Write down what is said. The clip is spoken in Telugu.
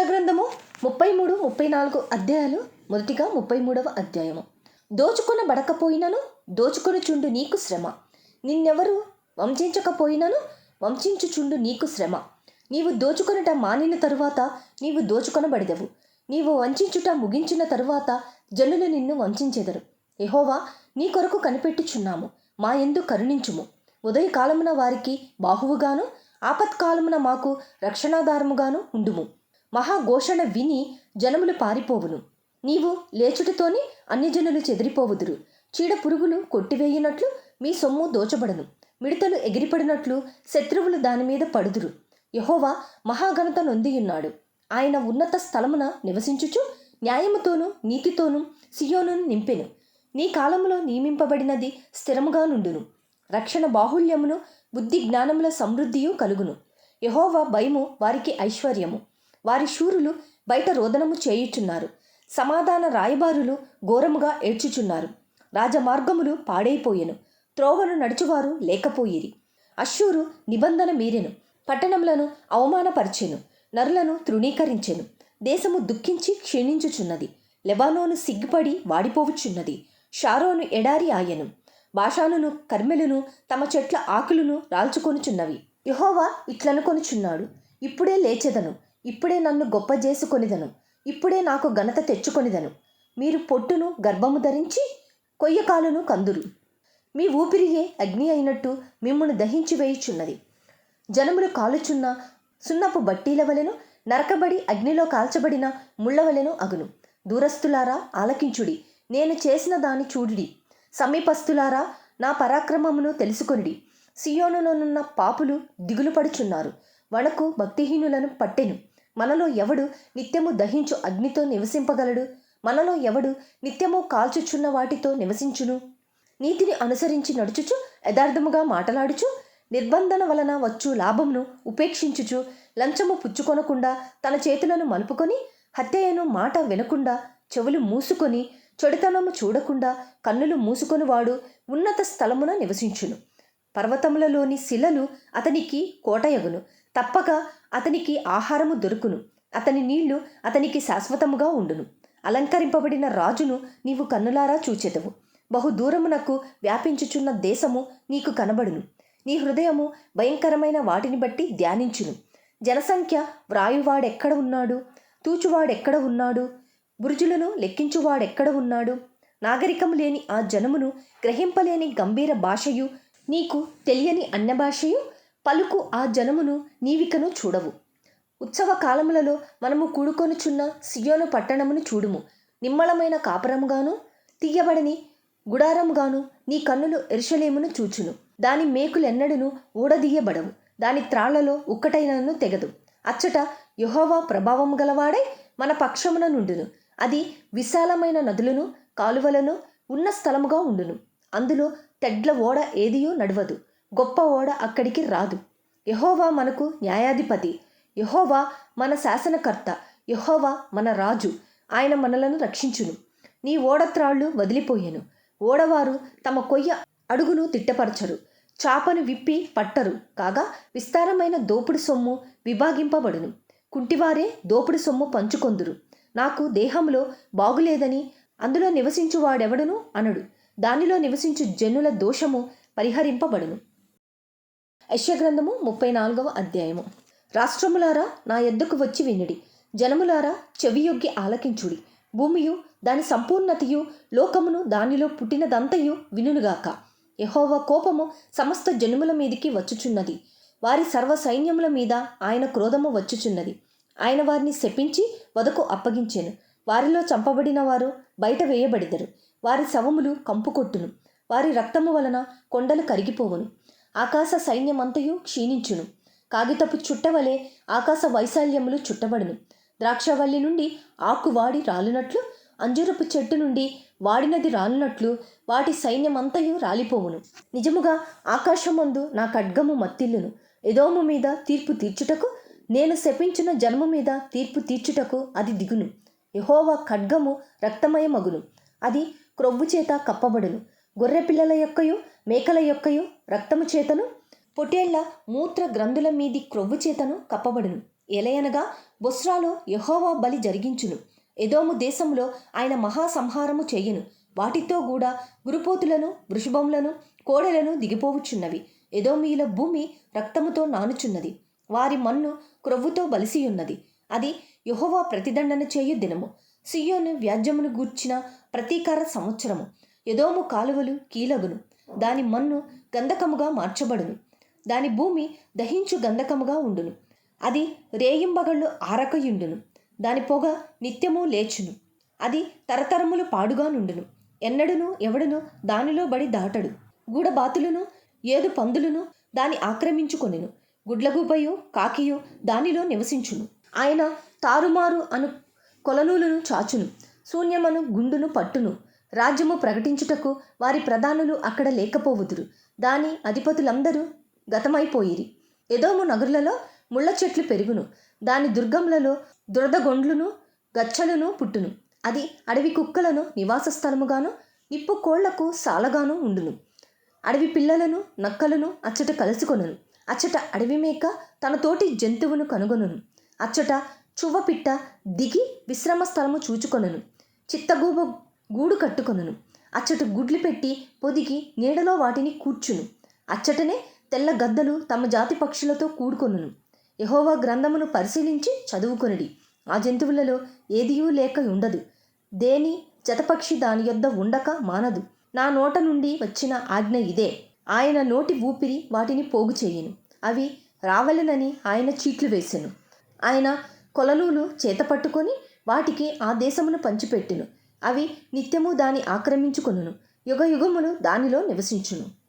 యెషయా 33, 34 అధ్యాయాలు. మొదటిగా 33వ అధ్యాయము. దోచుకొనబడకపోయినను దోచుకొనుచుండు నీకు శ్రమ, నిన్నెవరు వంచించకపోయినను వంచించుచుండు నీకు శ్రమ. నీవు దోచుకొనుట మానిన తరువాత నీవు దోచుకొనబడెదవు. నీవు వంచించుట ముగించిన తరువాత జనులు నిన్ను వంచెదరు. యెహోవా, నీ కొరకు కనిపెట్టుచున్నాము, మా యందు కరుణించుము. ఉదయకాలమున వారికి బాహువుగాను, ఆపత్కాలమున మాకు రక్షణాధారముగాను ఉండుము. మహాఘోషణ విని జనములు పారిపోవును. నీవు లేచుటతోని అన్యజనులు చెదిరిపోవుదురు. చీడ పురుగులు కొట్టివేయునట్లు మీ సొమ్ము దోచబడను. మిడతలు ఎగిరిపడినట్లు శత్రువులు దానిమీద పడుదురు. యెహోవా మహాఘనత నొందియున్నాడు. ఆయన ఉన్నత స్థలమున నివసించుచు న్యాయముతోనూ నీతితోనూ సియోనును నింపెను. నీ కాలములో నియమింపబడినది స్థిరముగా నుండును. రక్షణ బాహుళ్యమును బుద్ధి జ్ఞానముల సమృద్ధియు కలుగును. యెహోవా భయము వారికి ఐశ్వర్యము. వారి శూరులు బయట రోదనము చేయుచున్నారు. సమాధాన రాయబారులు ఘోరముగా ఏడ్చుచున్నారు. రాజమార్గములు పాడైపోయెను, త్రోవను నడుచువారు లేకపోయిరి. అశ్షూరు నిబంధన మీరెను, పట్టణములను అవమానపరిచెను, నరులను తృణీకరించెను. దేశము దుఃఖించి క్షీణించుచున్నది. లెబానోను సిగ్గుపడి వాడిపోవుచున్నది. షారోను ఎడారి ఆయెను. బాషానును కర్మెలును తమ చెట్ల ఆకులను రాల్చుకొనుచున్నవి. యెహోవా ఇట్లనుకొనుచున్నాడు, ఇప్పుడే లేచెదను, ఇప్పుడే నన్ను గొప్ప చేసుకొనిదను, ఇప్పుడే నాకు ఘనత తెచ్చుకొనిదను. మీరు పొట్టును గర్భము ధరించి కొయ్యకాలును కందురు. మీ ఊపిరియే అగ్ని అయినట్టు మిమ్మును దహించి వేయుచున్నది. జనములు కాలుచున్న సున్నపు బట్టీల వలెను, నరకబడి అగ్నిలో కాల్చబడిన ముళ్ళవలెను అగును. దూరస్తులారా ఆలకించుడి, నేను చేసిన దాని చూడుడి. సమీపస్తులారా నా పరాక్రమమును తెలుసుకొనిడి. సియోనులోనున్న పాపులు దిగులు పడుచున్నారు. వణకు భక్తిహీనులను పట్టెను. మనలో ఎవడు నిత్యము దహించు అగ్నితో నివసింపగలడు? మనలో ఎవడు నిత్యము కాల్చుచున్న వాటితో నివసించును? నీతిని అనుసరించి నడుచుచు యథార్థముగా మాటలాడుచు నిర్బంధన వలన వచ్చు లాభమును ఉపేక్షించుచు లంచము పుచ్చుకొనకుండా తన చేతులను మలుపుకొని హత్యయను మాట వినకుండా చెవులు మూసుకొని చెడుతనము చూడకుండా కన్నులు మూసుకొనివాడు ఉన్నత స్థలమున నివసించును. పర్వతములలోని శిలలు అతనికి కోటయగును. తప్పక అతనికి ఆహారము దొరుకును. అతని నీళ్లు అతనికి శాశ్వతముగా ఉండును. అలంకరింపబడిన రాజును నీవు కన్నులారా చూచెదవు. బహుదూరమునకు వ్యాపించుచున్న దేశము నీకు కనబడును. నీ హృదయము భయంకరమైన వాటిని బట్టి ధ్యానించును. జనసంఖ్య వ్రాయువాడెక్కడ ఉన్నాడు? తూచువాడెక్కడ ఉన్నాడు? బురుజులను లెక్కించువాడెక్కడ ఉన్నాడు? నాగరికము లేని ఆ జనమును, గ్రహింపలేని గంభీర భాషయు, నీకు తెలియని అన్యభాషయు పలుకు ఆ జనమును నీవికను చూడవు. ఉత్సవ కాలములలో మనము కూడుకొనుచున్న సియోను పట్టణమును చూడుము. నిమ్మళమైన కాపురముగాను తీయబడని గుడారముగాను నీ కన్నులు యెరూషలేమును చూచును. దాని మేకులెన్నడను ఊడదీయబడవు, దాని త్రాళ్లలో ఉక్కటైనను తెగదు. అచ్చట యెహోవా ప్రభావము గలవాడై మన పక్షమున నుండును. అది విశాలమైన నదులను కాలువలను ఉన్న స్థలముగా ఉండును. అందులో తెడ్ల ఓడ ఏదియూ నడవదు, గొప్ప ఓడ అక్కడికి రాదు. యెహోవా మనకు న్యాయాధిపతి, యెహోవా మన శాసనకర్త, యెహోవా మన రాజు. ఆయన మనలను రక్షించును. నీ ఓడత్రాళ్ళు వదిలిపోయెను. ఓడవారు తమ కొయ్య అడుగును తిట్టపరచరు, చాపను విప్పి పట్టరు. కాగా విస్తారమైన దోపుడు సొమ్ము విభాగింపబడును. కుంటివారే దోపుడు సొమ్ము పంచుకొందురు. నాకు దేహంలో బాగులేదని అందులో నివసించువాడెవడును అనడు. దానిలో నివసించు జనుల దోషము పరిహరింపబడును. యెషయా 34వ అధ్యాయము. రాష్ట్రములారా నా యొద్దకు వచ్చి వినుడి, జనములారా చెవియొగ్గి ఆలకించుడి. భూమియు దాని సంపూర్ణతయు లోకమును దానిలో పుట్టినదంతయు వినుగాక. యెహోవా కోపము సమస్త జనముల మీదికి వచ్చుచున్నది. వారి సర్వ సైన్యముల మీద ఆయన క్రోధము వచ్చుచున్నది. ఆయన వారిని శపించి వధకు అప్పగించెను. వారిలో చంపబడిన వారు బయట వేయబడిదరు. వారి శవములు కంపు కొట్టును. వారి రక్తము వలన కొండలు కరిగిపోవును. ఆకాశ సైన్యమంతయు క్షీణించును. కాగితపు చుట్టవలే ఆకాశ వైశాల్యములు చుట్టబడును. ద్రాక్షవల్లి నుండి ఆకు వాడి రాలునట్లు, అంజురపు చెట్టు నుండి వాడినది రాలునట్లు వాటి సైన్యమంతయు రాలిపోవును. నిజముగా ఆకాశమందు నా ఖడ్గము మత్తిల్లును. ఎదోము మీద తీర్పు తీర్చుటకు, నేను శపించిన జన్మ మీద తీర్పు తీర్చుటకు అది దిగును. యెహోవా ఖడ్గము రక్తమయమగును. అది క్రొవ్వు చేత కప్పబడును. గొర్రె పిల్లల యొక్కయు మేకల యొక్కయు రక్తము చేతను, పొటేళ్ల మూత్ర గ్రంథుల మీది క్రొవ్వు చేతను కప్పబడును. ఎలయనగా బొస్రాలో యెహోవా బలి జరిగించును. ఎదోము దేశంలో ఆయన మహాసంహారము చెయ్యను. వాటితో కూడా గురుపోతులను, వృషభములను, కోడెలను దిగిపోవుచున్నవి. ఎదోమీయుల భూమి రక్తముతో నానుచున్నది. వారి మన్ను క్రొవ్వుతో బలిసియున్నది. అది యెహోవా ప్రతిదండన చేయు దినము. సియోను వ్యాజ్యమును గూర్చిన ప్రతీకార సంవత్సరము. ఎదోము కాలువలు కీలగును. దాని మన్ను గంధకముగా మార్చబడును. దాని భూమి దహించు గంధకముగా ఉండును. అది రేయింబగళ్ళు ఆరకయుండును. దాని పొగ నిత్యము లేచును. అది తరతరములు పాడుగా నుండును. ఎన్నడును ఎవడును దానిలో బడి దాటడు. గూడబాతులను, ఏదు పందులను దాని ఆక్రమించుకొనెను. గుడ్లగూబయు, కాకియు దానిలో నివసించును. ఆయన తారుమారు అను కొలనూలును చాచును. శూన్యమను గుండును పట్టును. రాజ్యము ప్రకటించుటకు వారి ప్రధానులు అక్కడ లేకపోవుదురు. దాని అధిపతులందరూ గతమైపోయిరి. ఎదోము నగరులలో ముళ్ళ చెట్లు పెరుగును. దాని దుర్గములలో దురదగొండ్లును గచ్చలును పుట్టును. అది అడవి కుక్కలను నివాస స్థలముగాను, నిప్పు కోళ్లకు సాలగాను ఉండును. అడవి పిల్లలను, నక్కలను అచ్చట కలుసుకొనును. అచ్చట అడవి మేక తన తోటి జంతువును కనుగొనును. అచ్చట చువ్వపిట్ట దిగి విశ్రమ స్థలము చూచుకొనును. చిత్తగూబ గూడు కట్టుకొనును. అచ్చట గుడ్లు పెట్టి పొదిగి నీడలో వాటిని కూర్చును. అచ్చటనే తెల్ల గద్దలు తమ జాతి పక్షులతో కూడుకొనును. యెహోవా గ్రంథమును పరిశీలించి చదువుకొనిడి. ఆ జంతువులలో ఏదియూ లేక ఉండదు. దేని జతపక్షి దాని యొద్ద ఉండక మానదు. నా నోట నుండి వచ్చిన ఆజ్ఞ ఇదే. ఆయన నోటి ఊపిరి వాటిని పోగు చేయును. అవి రావలెనని ఆయన చీట్లు వేసెను. ఆయన కొలనూలు చేతపట్టుకొని వాటికి ఆ దేశమును పంచిపెట్టును. అవి నిత్యము దాని ఆక్రమించుకొనును. యుగయుగములు దానిలో నివసించును.